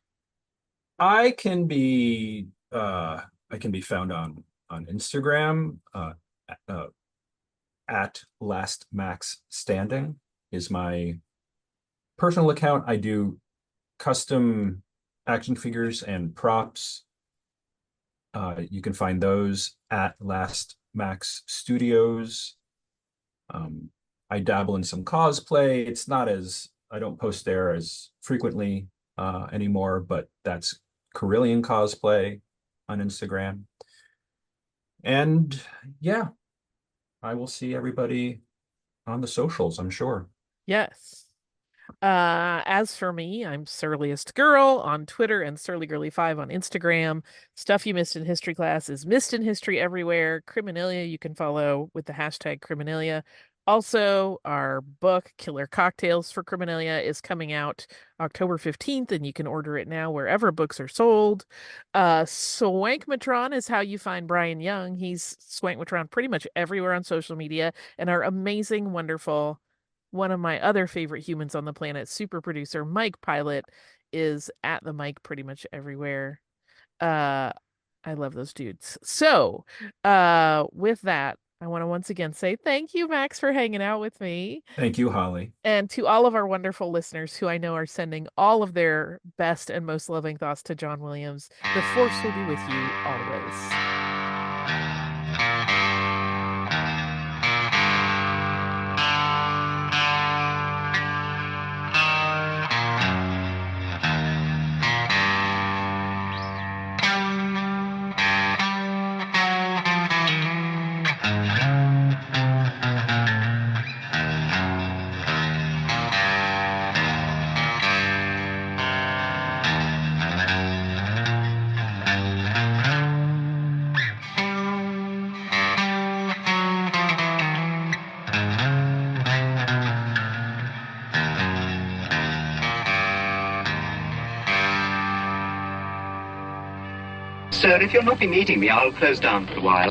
I can be I can be found on Instagram uh, at last max standing is my personal account. I do custom action figures and props. You can find those at Last Max Studios. I dabble in some cosplay. It's not as I don't post there as frequently anymore, but that's Carillion cosplay on Instagram. And yeah, I will see everybody on the socials, I'm sure. Yes. As for me, I'm Surliest Girl on Twitter and SurlyGirly5 on Instagram. Stuff You Missed in History Class is Missed in History everywhere. Criminalia, you can follow with the hashtag Criminalia. Also, our book, Killer Cocktails for Criminalia, is coming out October 15th, and you can order it now wherever books are sold. Swankmatron is how you find Brian Young. He's Swankmatron pretty much everywhere on social media, and our amazing, wonderful one of my other favorite humans on the planet, super producer Mike Pilot, is at the mic pretty much everywhere. Uh, I love those dudes. So, with that, I want to once again say thank you, Max, for hanging out with me. Thank you, Holly. And to all of our wonderful listeners who I know are sending all of their best and most loving thoughts to John Williams, the force will be with you always. Sir, if you'll not be needing me, I'll close down for a while.